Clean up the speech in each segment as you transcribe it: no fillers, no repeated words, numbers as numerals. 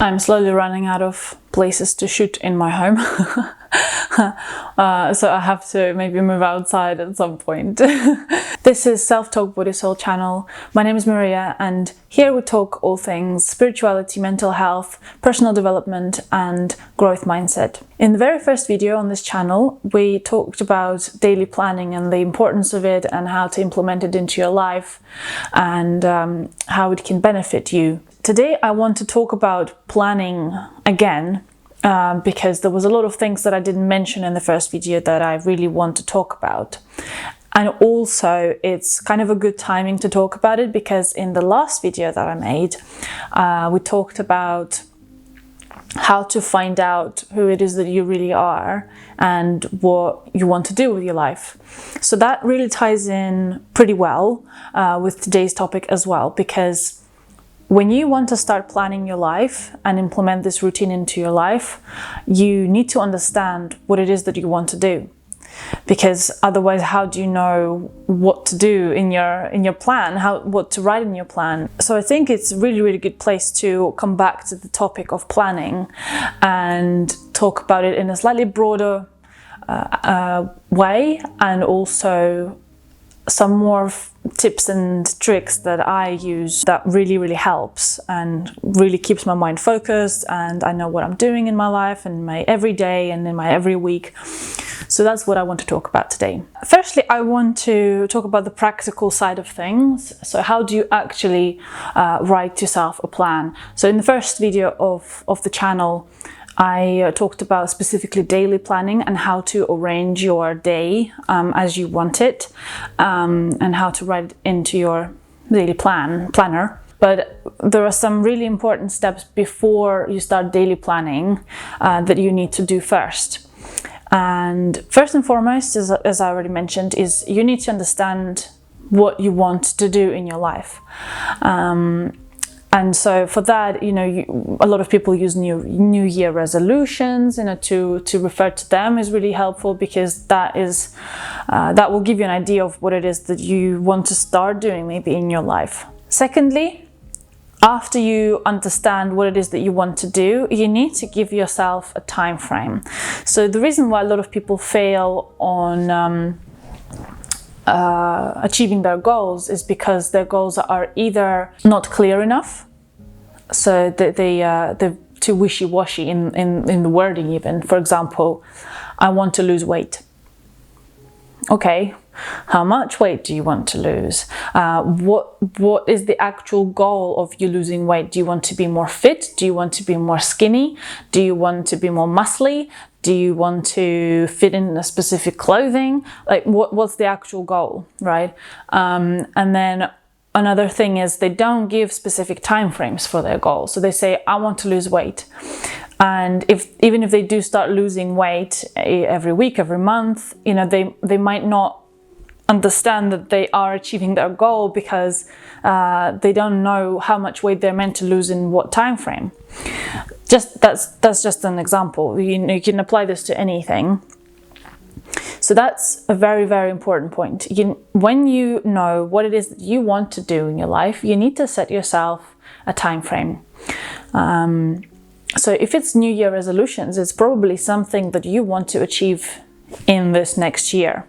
I'm slowly running out of places to shoot in my home. So I have to maybe move outside at some point. This is Self-Talk Body Soul channel. My name is Maria, and here we talk all things spirituality, mental health, personal development and growth mindset. In the very first video on this channel, we talked about daily planning and the importance of it and how to implement it into your life and how it can benefit you. Today I want to talk about planning again, because there was a lot of things that I didn't mention in the first video that I really want to talk about. And also it's kind of a good timing to talk about it because in the last video that I made, we talked about how to find out who it is that you really are and what you want to do with your life. So that really ties in pretty well with today's topic as well, because when you want to start planning your life and implement this routine into your life, you need to understand what it is that you want to do. Because otherwise, how do you know what to do in your plan, what to write in your plan? So I think it's a really good place to come back to the topic of planning and talk about it in a slightly broader way, and also some more tips and tricks that I use that really helps and really keeps my mind focused, and I know what I'm doing in my life and my every day and in my every week. So that's what I want to talk about today. Firstly, I want to talk about the practical side of things. So how do you actually write yourself a plan? So in the first video of the channel, I talked about specifically daily planning and how to arrange your day as you want it, and how to write it into your daily planner. But there are some really important steps before you start daily planning that you need to do first. And first and foremost, as I already mentioned, is you need to understand what you want to do in your life. And so for that, a lot of people use New Year resolutions, to refer to them is really helpful, because that will give you an idea of what it is that you want to start doing maybe in your life. Secondly, after you understand what it is that you want to do, you need to give yourself a time frame. So the reason why a lot of people fail on achieving their goals is because their goals are either not clear enough, so that they're too wishy-washy in the wording even. For example, I want to lose weight. Okay, how much weight do you want to lose? What is the actual goal of you losing weight? Do you want to be more fit? Do you want to be more skinny? Do you want to be more muscly? Do you want to fit in a specific clothing? Like what's the actual goal, right? And then another thing is they don't give specific time frames for their goals. So they say, I want to lose weight. And even if they do start losing weight every week, every month, they might not understand that they are achieving their goal because they don't know how much weight they're meant to lose in what time frame. That's just an example. You can apply this to anything. So that's a very important point. When you know what it is that you want to do in your life, you need to set yourself a time frame. So if it's New Year resolutions, it's probably something that you want to achieve in this next year.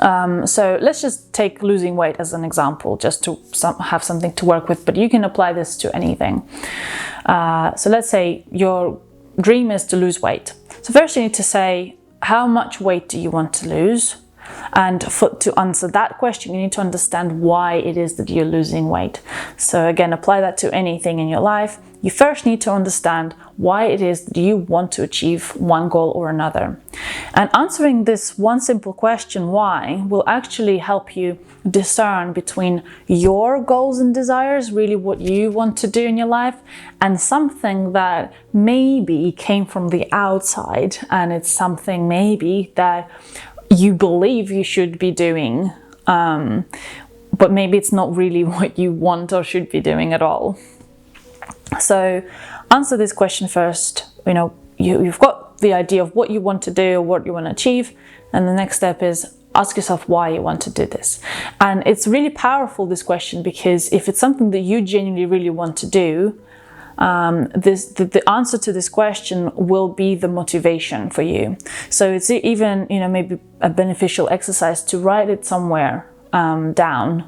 So let's just take losing weight as an example, just to have something to work with, but you can apply this to anything. So let's say your dream is to lose weight. So first you need to say, how much weight do you want to lose? And to answer that question, you need to understand why it is that you're losing weight. So again, apply that to anything in your life. You first need to understand why it is that you want to achieve one goal or another. And answering this one simple question, why, will actually help you discern between your goals and desires, really what you want to do in your life, and something that maybe came from the outside, and it's something maybe that you believe you should be doing, but maybe it's not really what you want or should be doing at all. So answer this question first. You've got the idea of what you want to do, what you want to achieve, and the next step is ask yourself why you want to do this. And it's really powerful, this question, because if it's something that you genuinely really want to do, the answer to this question will be the motivation for you. So it's even, maybe a beneficial exercise to write it somewhere down,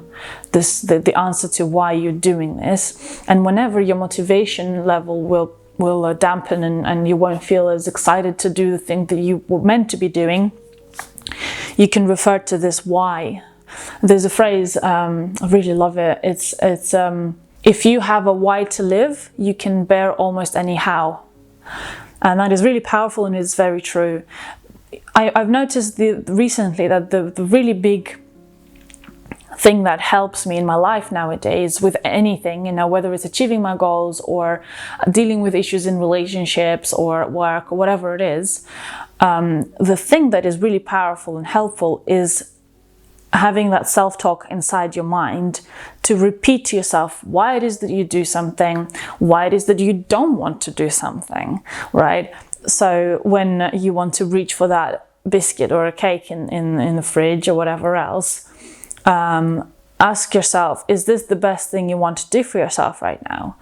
the answer to why you're doing this. And whenever your motivation level will dampen and you won't feel as excited to do the thing that you were meant to be doing, you can refer to this why. There's a phrase, I really love it. It's if you have a why to live, you can bear almost any how. And that is really powerful, and it's very true. I've noticed recently that the really big thing that helps me in my life nowadays with anything, whether it's achieving my goals or dealing with issues in relationships or work or whatever it is, the thing that is really powerful and helpful is having that self-talk inside your mind to repeat to yourself why it is that you do something, why it is that you don't want to do something, right? So when you want to reach for that biscuit or a cake in the fridge or whatever else, ask yourself, is this the best thing you want to do for yourself right now?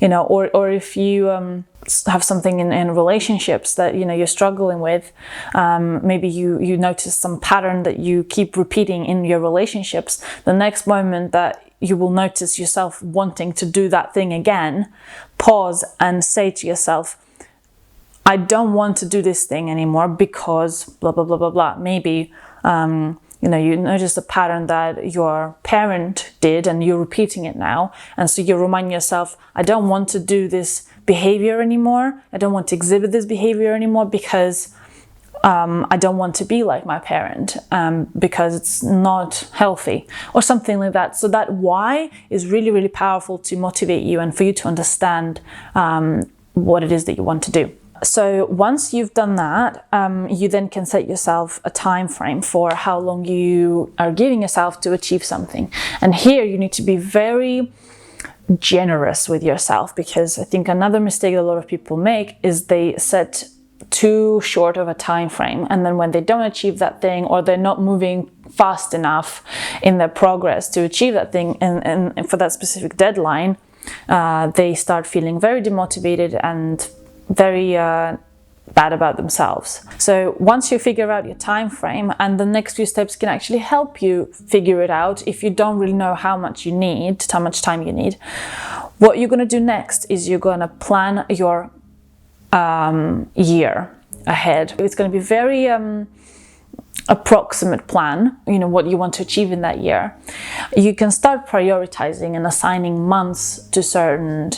Or if you have something in relationships that you're struggling with, maybe you notice some pattern that you keep repeating in your relationships. The next moment that you will notice yourself wanting to do that thing again, pause and say to yourself, I don't want to do this thing anymore because blah blah blah blah blah. Maybe you notice a pattern that your parent did and you're repeating it now, and so you remind yourself, I don't want to do this behavior anymore, I don't want to exhibit this behavior anymore because I don't want to be like my parent, because it's not healthy or something like that. So that why is really, really powerful to motivate you and for you to understand what it is that you want to do. So once you've done that, you then can set yourself a time frame for how long you are giving yourself to achieve something. And here you need to be very generous with yourself, because I think another mistake a lot of people make is they set too short of a time frame, and then when they don't achieve that thing, or they're not moving fast enough in their progress to achieve that thing and for that specific deadline, they start feeling very demotivated and very bad about themselves. So once you figure out your time frame, and the next few steps can actually help you figure it out if you don't really know how much time you need, what you're going to do next is you're going to plan your year ahead. It's going to be very approximate plan, what you want to achieve in that year. You can start prioritizing and assigning months to certain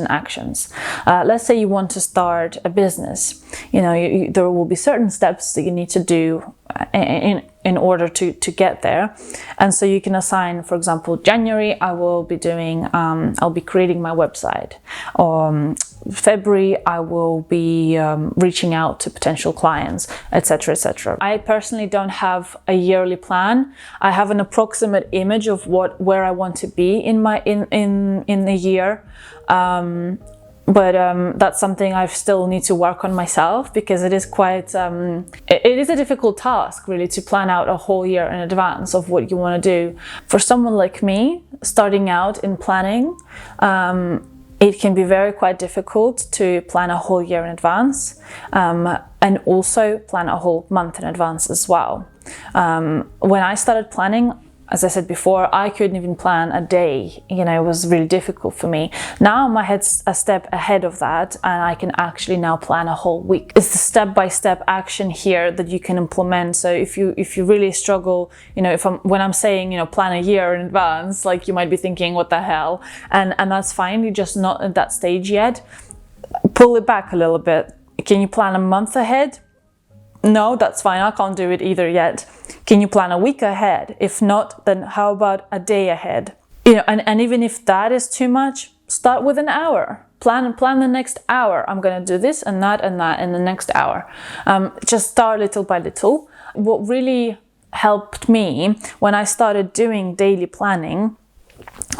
actions. Let's say you want to start a business. There will be certain steps that you need to do in order to get there, and so you can assign, for example, January I'll be creating my website, or February I will be reaching out to potential clients, etc., etc. I personally don't have a yearly plan. I have an approximate image of where I want to be in the year, but that's something I still need to work on myself, because it is quite it is a difficult task really to plan out a whole year in advance of what you want to do. For someone like me starting out in planning, it can be quite difficult to plan a whole year in advance, and also plan a whole month in advance as well. When I started planning, as I said before, I couldn't even plan a day. It was really difficult for me. Now my head's a step ahead of that, and I can actually now plan a whole week. It's the step-by-step action here that you can implement. So if you really struggle, when I'm saying, plan a year in advance, like you might be thinking, what the hell? And that's fine. You're just not at that stage yet. Pull it back a little bit. Can you plan a month ahead? No, that's fine. I can't do it either yet. Can you plan a week ahead? If not, then how about a day ahead? And even if that is too much, start with an hour. Plan the next hour. I'm going to do this and that in the next hour. Just start little by little. What really helped me when I started doing daily planning,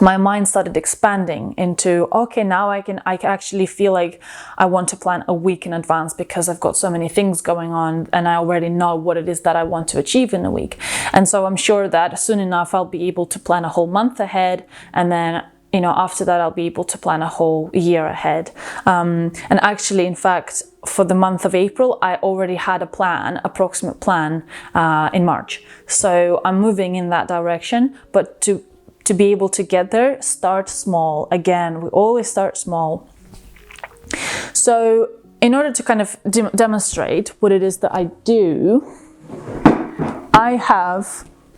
my mind started expanding into, okay, now I can actually feel like I want to plan a week in advance, because I've got so many things going on and I already know what it is that I want to achieve in a week. And so I'm sure that soon enough I'll be able to plan a whole month ahead, and then you know, after that I'll be able to plan a whole year ahead. And actually, in fact, for the month of April, I already had a plan, approximate plan, in March. So I'm moving in that direction, but to be able to get there, start small. Again, we always start small. So in order to kind of demonstrate what it is that I do, I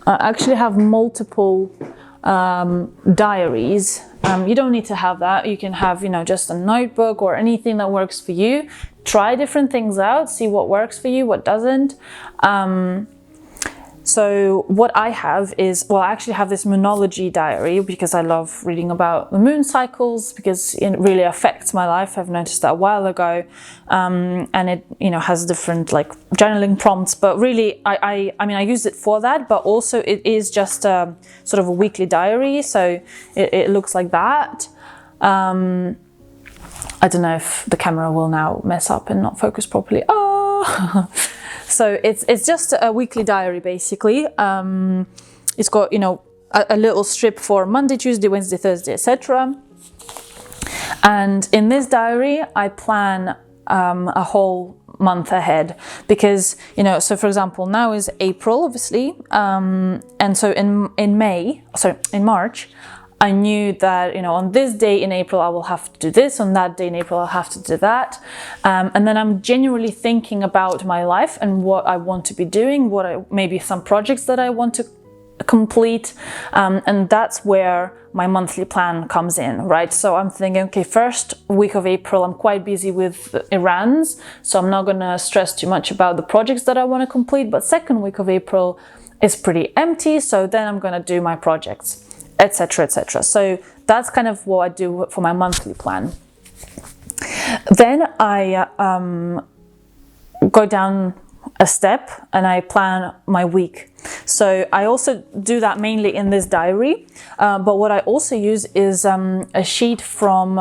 actually have multiple diaries. You don't need to have that. You can have, you know, just a notebook or anything that works for you. Try different things out, see what works for you, what doesn't. So what I have is, well, I actually have this moonology diary because I love reading about the moon cycles because it really affects my life. I've noticed that a while ago, and it, you know, has different like journaling prompts. But really, I mean, I use it for that, but also it is just a sort of a weekly diary. So it looks like that. I don't know if the camera will now mess up and not focus properly. Oh. So it's just a weekly diary, basically. It's got, you know, a little strip for Monday, Tuesday, Wednesday, Thursday, etc. And in this diary, I plan a whole month ahead because, you know, so for example, now is April, obviously. And so in March, I knew that, you know, on this day in April, I will have to do this. On that day in April, I'll have to do that. And then I'm genuinely thinking about my life and what I want to be doing, maybe some projects that I want to complete. And that's where my monthly plan comes in, right? So I'm thinking, okay, first week of April, I'm quite busy with errands. So I'm not going to stress too much about the projects that I want to complete. But second week of April is pretty empty. So then I'm going to do my projects, etc., etc. So that's kind of what I do for my monthly plan. Then I go down a step and I plan my week. So I also do that mainly in this diary, but what I also use is a sheet from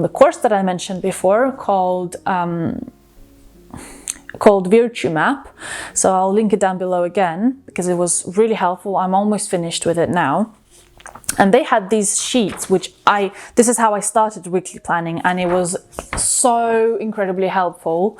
the course that I mentioned before called Virtue Map. So I'll link it down below again because it was really helpful. I'm almost finished with it now. And they had these sheets, this is how I started weekly planning, and it was so incredibly helpful.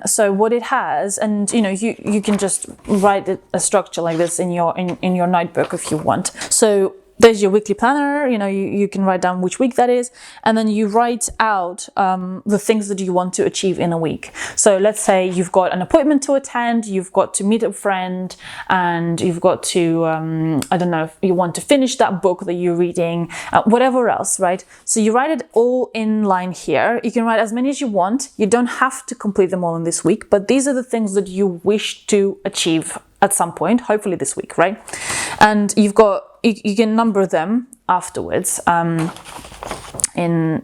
So what it has, and you know, you can just write a structure like this in your notebook if you want. So there's your weekly planner, you know, you can write down which week that is, and then you write out the things that you want to achieve in a week. So let's say you've got an appointment to attend, you've got to meet a friend, and you've got to, I don't know, if you want to finish that book that you're reading, whatever else, right? So you write it all in line here. You can write as many as you want. You don't have to complete them all in this week, but these are the things that you wish to achieve at some point, hopefully this week, right? And you can number them afterwards in,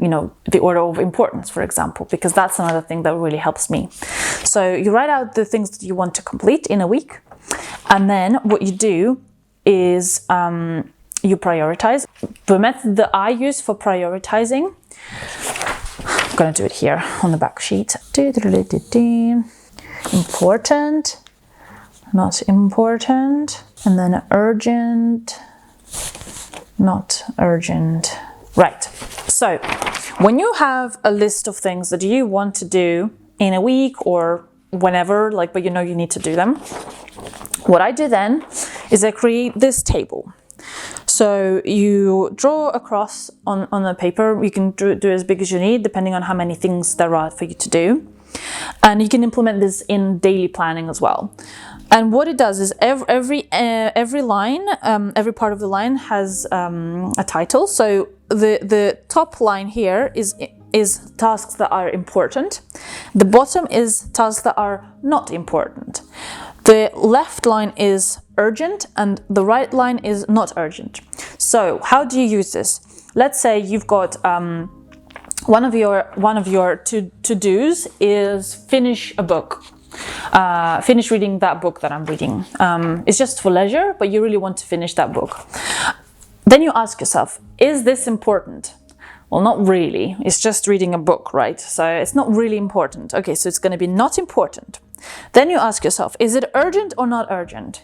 you know, the order of importance, for example, because that's another thing that really helps me. So you write out the things that you want to complete in a week, and then what you do is you prioritize. The method that I use for prioritizing, I'm going to do it here on the back sheet. Important, not important, and then urgent, not urgent. Right. So when you have a list of things that you want to do in a week or whenever, like, but you know you need to do them, what I do then is I create this table. So you draw a cross on the paper. You can do as big as you need, depending on how many things there are for you to do. And you can implement this in daily planning as well. And what it does is every line, every part of the line has a title. So the top line here is tasks that are important. The bottom is tasks that are not important. The left line is urgent and the right line is not urgent. So how do you use this? Let's say you've got one of your to-dos is finish a book. Finish reading that book that I'm reading. It's just for leisure, but you really want to finish that book. Then you ask yourself, is this important? Well, not really. It's just reading a book, right? So it's not really important. Okay, so it's going to be not important. Then you ask yourself, is it urgent or not urgent?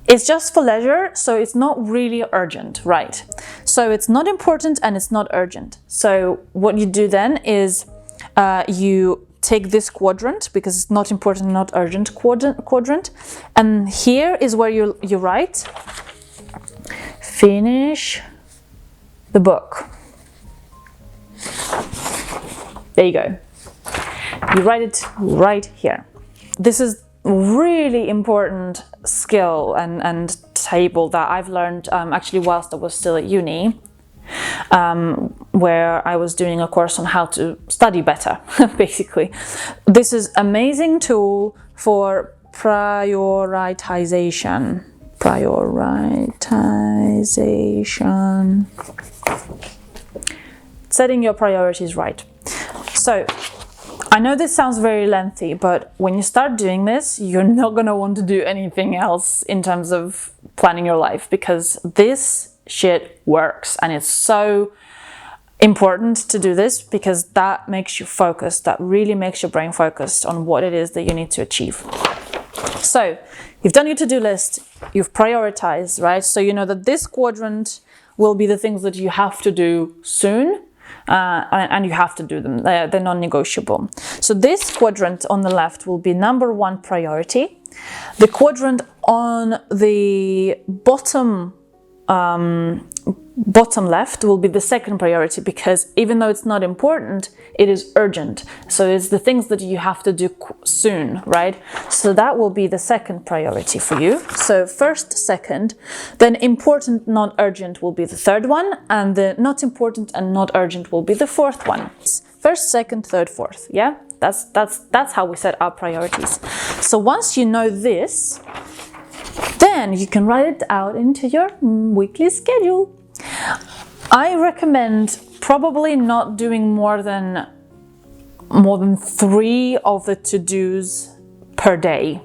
It's just for leisure, so it's not really urgent, right? So it's not important and it's not urgent. So what you do then is you take this quadrant, because it's not important, not urgent quadrant, and here is where you write, finish the book. There you go. You write it right here. This is really important skill and table that I've learned actually whilst I was still at uni, where I was doing a course on how to study better, basically. This is amazing tool for prioritization. Setting your priorities right. So I know this sounds very lengthy, but when you start doing this, you're not going to want to do anything else in terms of planning your life, because this shit works, and it's so important to do this because that makes you focused. That really makes your brain focused on what it is that you need to achieve. So you've done your to-do list, you've prioritized, right? So you know that this quadrant will be the things that you have to do soon. And you have to do them, they're non-negotiable. So this quadrant on the left will be number 1 priority. The quadrant on the bottom left will be the second priority, because even though it's not important, it is urgent. So it's the things that you have to do soon, right? So that will be the second priority for you. So first, second, then important, not urgent will be the third one, and the not important and not urgent will be the fourth one. First, second, third, fourth. Yeah, that's how we set our priorities. So once you know this, then you can write it out into your weekly schedule. I recommend probably not doing more than 3 of the to-dos per day.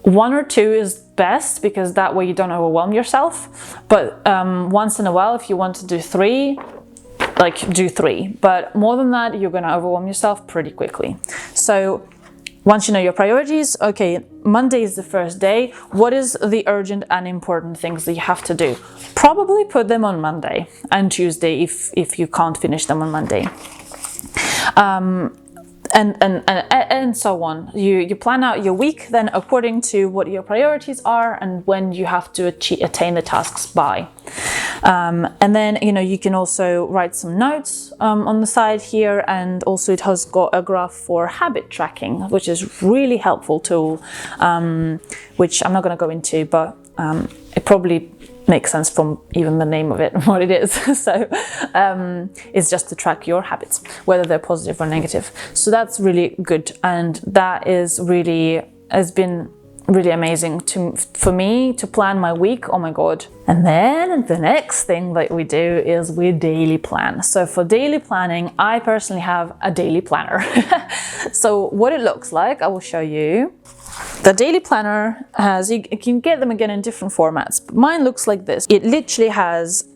1 or 2 is best, because that way you don't overwhelm yourself. But once in a while, if you want to do 3, like do 3. But more than that, you're going to overwhelm yourself pretty quickly. So once you know your priorities, okay, Monday is the first day. What is the urgent and important things that you have to do? Probably put them on Monday and Tuesday if you can't finish them on Monday. And so on. You plan out your week then according to what your priorities are and when you have to attain the tasks by. And then, you know, you can also write some notes on the side here, and also it has got a graph for habit tracking, which is really helpful tool, which I'm not going to go into, but it probably makes sense from even the name of it, what it is. So it's just to track your habits, whether they're positive or negative. So that's really good, and that has been really amazing for me to plan my week. Oh my god. And then the next thing that we do is we daily plan. So for daily planning, I personally have a daily planner. So what it looks like, I will show you. The daily planner has, you can get them again in different formats, but mine looks like this. It literally has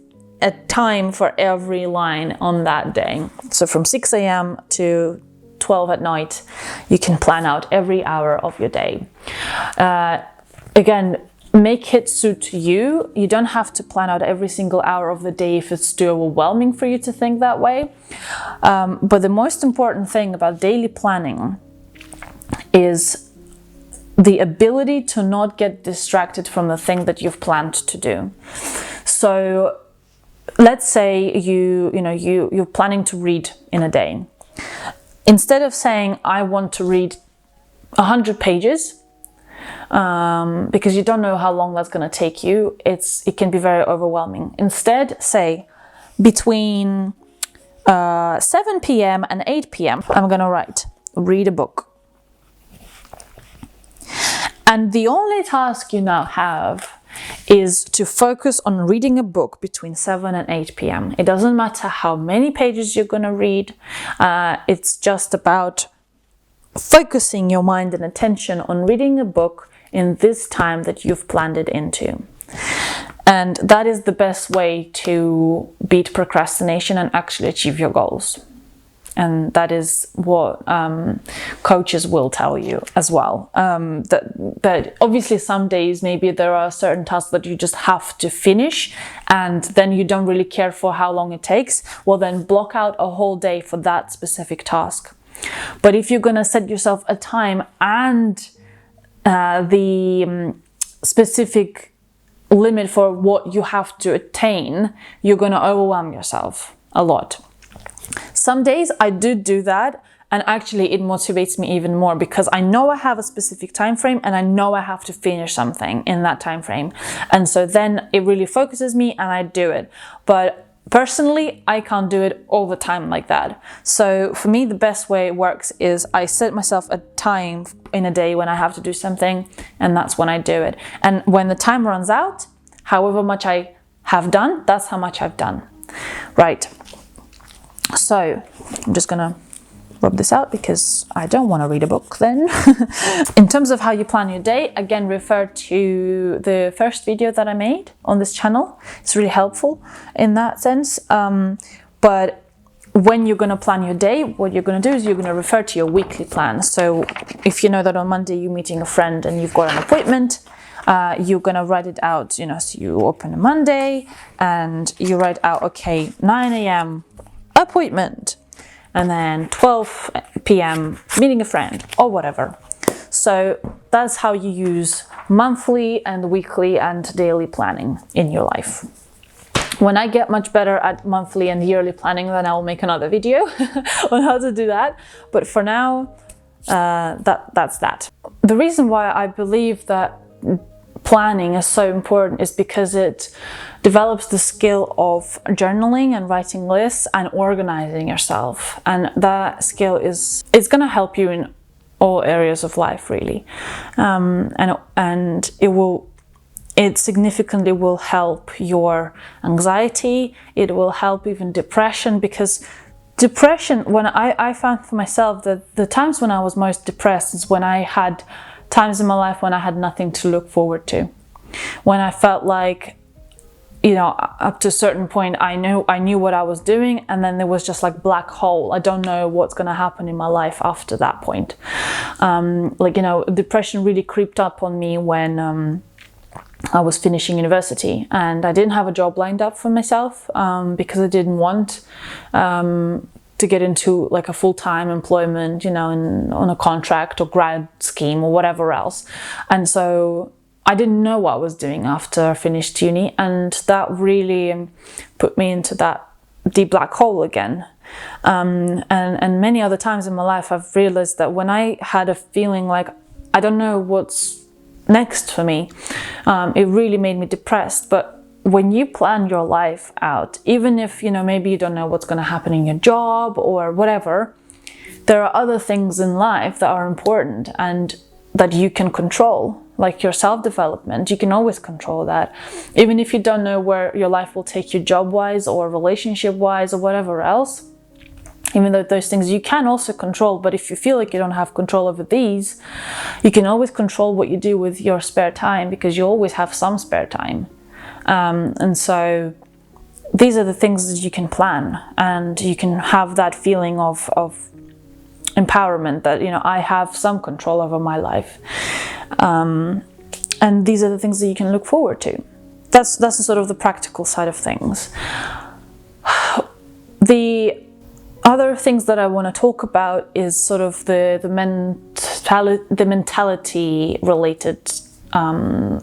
a time for every line on that day. So from 6 a.m. to 12 at night, you can plan out every hour of your day. Again, make it suit you. You don't have to plan out every single hour of the day if it's too overwhelming for you to think that way. But the most important thing about daily planning is the ability to not get distracted from the thing that you've planned to do. So let's say you're planning to read in a day. Instead of saying, I want to read 100 pages, because you don't know how long that's going to take you, it can be very overwhelming. Instead, say, between 7 p.m. and 8 p.m., I'm going to read a book. And the only task you now have is to focus on reading a book between 7 and 8 p.m. It doesn't matter how many pages you're going to read. It's just about focusing your mind and attention on reading a book in this time that you've planned it into. And that is the best way to beat procrastination and actually achieve your goals. And that is what coaches will tell you as well. That obviously some days maybe there are certain tasks that you just have to finish, and then you don't really care for how long it takes. Well, then block out a whole day for that specific task. But if you're gonna set yourself a time and the specific limit for what you have to attain, you're gonna overwhelm yourself a lot. Some days I do that, and actually it motivates me even more because I know I have a specific time frame and I know I have to finish something in that time frame. And so then it really focuses me and I do it. But personally, I can't do it all the time like that. So for me, the best way it works is I set myself a time in a day when I have to do something, and that's when I do it. And when the time runs out, however much I have done, that's how much I've done. Right. So I'm just gonna rub this out because I don't want to read a book then. In terms of how you plan your day, again, refer to the first video that I made on this channel. It's really helpful in that sense. But when you're going to plan your day, what you're going to do is you're going to refer to your weekly plan. So if you know that on Monday you're meeting a friend and you've got an appointment, you're going to write it out, you know, so you open a Monday and you write out, okay, 9 a.m. appointment, and then 12 p.m. meeting a friend or whatever. So that's how you use monthly and weekly and daily planning in your life. When I get much better at monthly and yearly planning, then I'll make another video on how to do that. But for now, that's that. The reason why I believe that planning is so important is because it develops the skill of journaling and writing lists and organizing yourself, and that skill is going to help you in all areas of life, really, and it significantly will help your anxiety. It will help even depression, because depression, when I found for myself that the times when I was most depressed is when I had times in my life when I had nothing to look forward to, when I felt like, you know, up to a certain point I knew what I was doing, and then there was just like black hole. I don't know what's going to happen in my life after that point. Like, you know, depression really creeped up on me when I was finishing university and I didn't have a job lined up for myself because I didn't want to get into like a full-time employment, you know, on a contract or grad scheme or whatever else. And so I didn't know what I was doing after I finished uni, and that really put me into that deep black hole again. And many other times in my life I've realized that when I had a feeling like I don't know what's next for me, it really made me depressed. But when you plan your life out, even if, you know, maybe you don't know what's going to happen in your job or whatever, there are other things in life that are important and that you can control, like your self-development. You can always control that. Even if you don't know where your life will take you job-wise or relationship-wise or whatever else, even though those things you can also control, but if you feel like you don't have control over these, you can always control what you do with your spare time, because you always have some spare time. And so these are the things that you can plan, and you can have that feeling of empowerment that, you know, I have some control over my life. And these are the things that you can look forward to. That's the sort of the practical side of things. The other things that I want to talk about is sort of the mentality related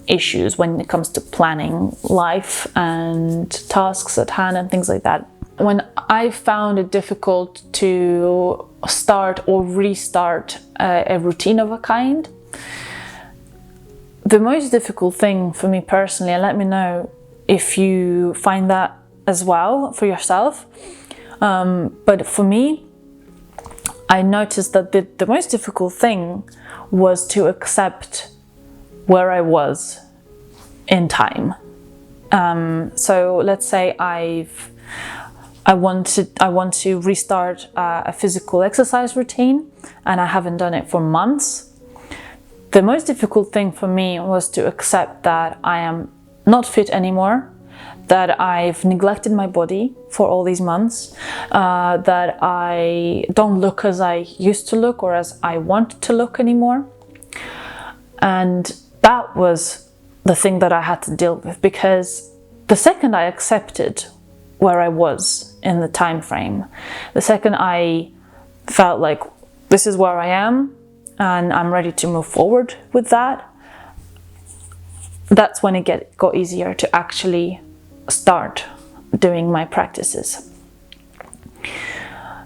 issues when it comes to planning life and tasks at hand and things like that. When I found it difficult to start or restart a routine of a kind, the most difficult thing for me personally, and let me know if you find that as well for yourself, but for me, I noticed that the most difficult thing was to accept where I was in time. So let's say I want to restart a physical exercise routine, and I haven't done it for months. The most difficult thing for me was to accept that I am not fit anymore, that I've neglected my body for all these months, that I don't look as I used to look or as I want to look anymore. And that was the thing that I had to deal with, because the second I accepted where I was in the time frame, the second I felt like this is where I am and I'm ready to move forward with that, that's when it got easier to actually start doing my practices.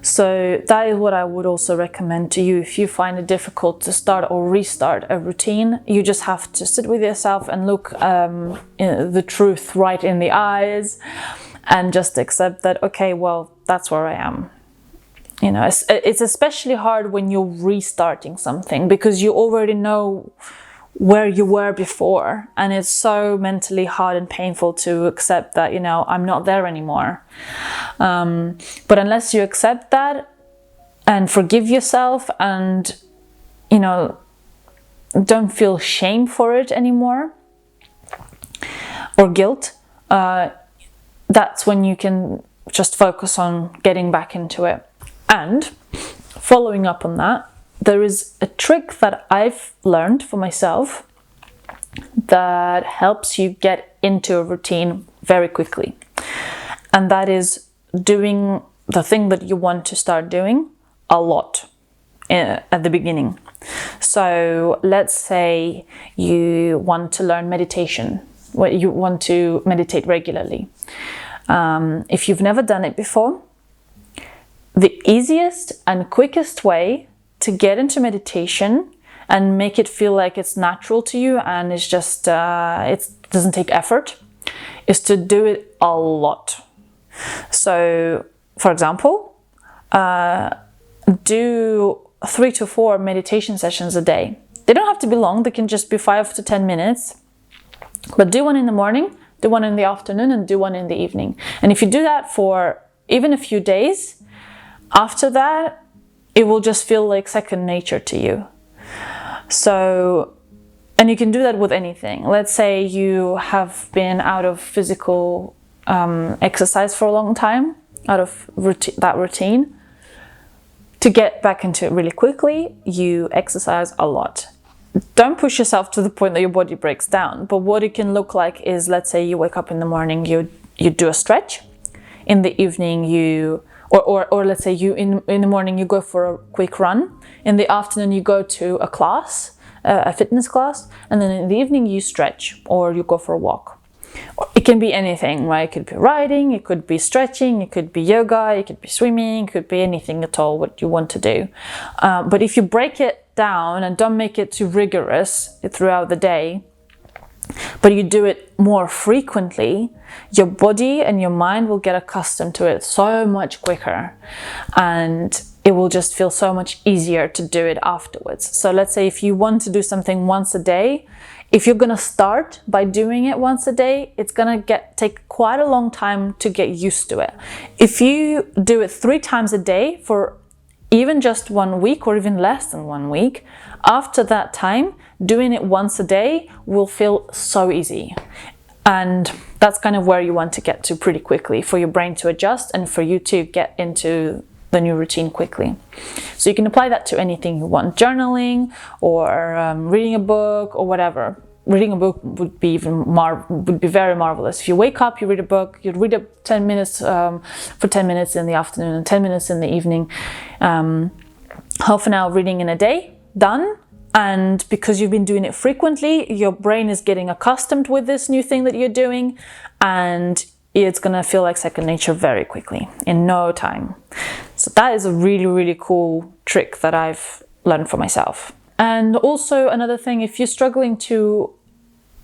So that is what I would also recommend to you. If you find it difficult to start or restart a routine, you just have to sit with yourself and look the truth right in the eyes and just accept that, okay, well, that's where I am. You know, it's especially hard when you're restarting something, because you already know where you were before, and it's so mentally hard and painful to accept that, you know, I'm not there anymore. But unless you accept that and forgive yourself and, you know, don't feel shame for it anymore or guilt, that's when you can just focus on getting back into it. And following up on that, there is a trick that I've learned for myself that helps you get into a routine very quickly. And that is doing the thing that you want to start doing a lot at the beginning. So let's say you want to learn meditation, you want to meditate regularly. If you've never done it before, the easiest and quickest way to get into meditation and make it feel like it's natural to you and it's just it doesn't take effort is to do it a lot. So, for example, do 3 to 4 meditation sessions a day. They don't have to be long, they can just be 5 to 10 minutes. But do one in the morning, do one in the afternoon, and do one in the evening. And if you do that for even a few days, after that, it will just feel like second nature to you. So, and you can do that with anything. Let's say you have been out of physical exercise for a long time, out of that routine. To get back into it really quickly, you exercise a lot. Don't push yourself to the point that your body breaks down. But what it can look like is, let's say you wake up in the morning, you do a stretch. In the evening, or let's say you in the morning you go for a quick run. In the afternoon you go to a class, a fitness class, and then in the evening you stretch or you go for a walk. It can be anything, right? It could be riding, it could be stretching, it could be yoga, it could be swimming, it could be anything at all what you want to do. But if you break it down and don't make it too rigorous throughout the day, but you do it more frequently, your body and your mind will get accustomed to it so much quicker, and it will just feel so much easier to do it afterwards. So let's say if you want to do something once a day, if you're gonna start by doing it once a day, it's gonna take quite a long time to get used to it. If you do it 3 times a day for even just 1 week or even less than 1 week, after that time, doing it once a day will feel so easy. And that's kind of where you want to get to pretty quickly for your brain to adjust and for you to get into the new routine quickly. So you can apply that to anything you want, journaling or reading a book or whatever. Reading a book would be very marvelous. If you wake up, you read a book, you read it 10 minutes for 10 minutes in the afternoon and 10 minutes in the evening. Half an hour reading in a day, done. And because you've been doing it frequently, your brain is getting accustomed with this new thing that you're doing, and it's gonna feel like second nature very quickly, in no time. So that is a really, really cool trick that I've learned for myself. And also another thing, if you're struggling to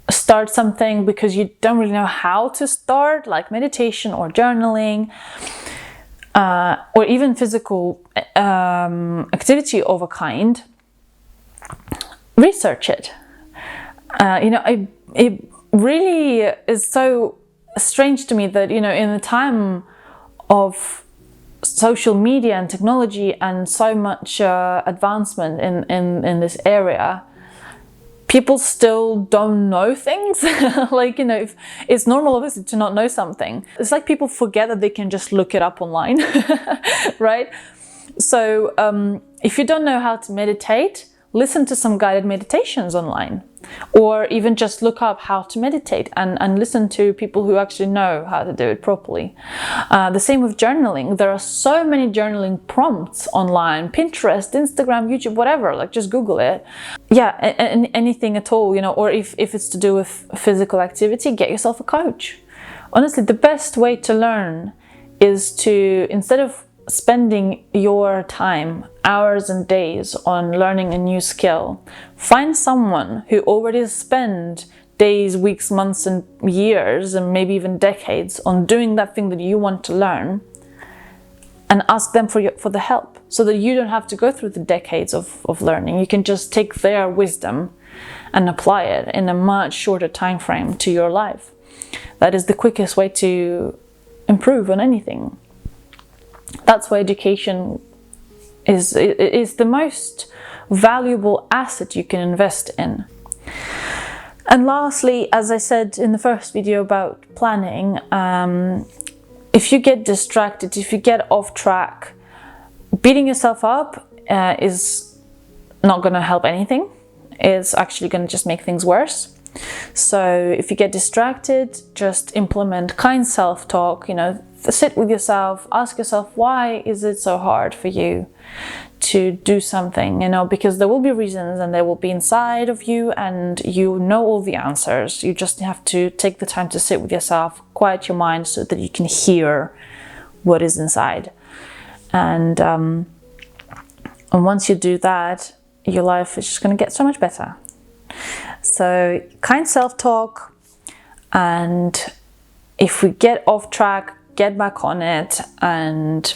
start something because you don't really know how to start, like meditation or journaling, or even physical activity of a kind, research it. It really is so strange to me that, in the time of social media and technology and so much advancement in this area, people still don't know things. Like, you know, if it's normal obviously to not know something. It's like people forget that they can just look it up online, right? So if you don't know how to meditate, listen to some guided meditations online, or even just look up how to meditate and listen to people who actually know how to do it properly. The same with journaling. There are so many journaling prompts online, Pinterest, Instagram, YouTube, whatever, like just Google it. Yeah, anything at all, you know, or if it's to do with physical activity, get yourself a coach. Honestly, the best way to learn is to, instead of spending your time, hours and days on learning a new skill, find someone who already spent days, weeks, months and years and maybe even decades on doing that thing that you want to learn, and ask them for the help, so that you don't have to go through the decades of learning. You can just take their wisdom and apply it in a much shorter time frame to your life. That is the quickest way to improve on anything. That's why education is the most valuable asset you can invest in. And lastly, as I said in the first video about planning, if you get distracted, if you get off track, beating yourself up is not going to help anything. It's actually going to just make things worse. So if you get distracted, just implement kind self-talk, you know, sit with yourself, ask yourself, why is it so hard for you to do something, you know, because there will be reasons and they will be inside of you and you know all the answers. You just have to take the time to sit with yourself, quiet your mind so that you can hear what is inside. And once you do that, your life is just going to get so much better. So kind self-talk, and if we get off track, get back on it and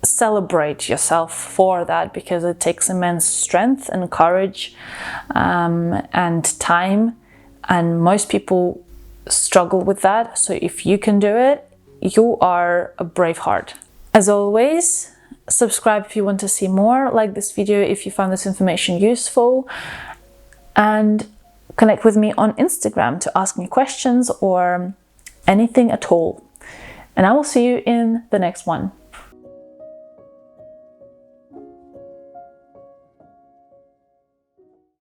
celebrate yourself for that, because it takes immense strength and courage and time, and most people struggle with that. So if you can do it, you are a brave heart. As always, subscribe if you want to see more, like this video if you found this information useful, and connect with me on Instagram to ask me questions or anything at all. And I will see you in the next one.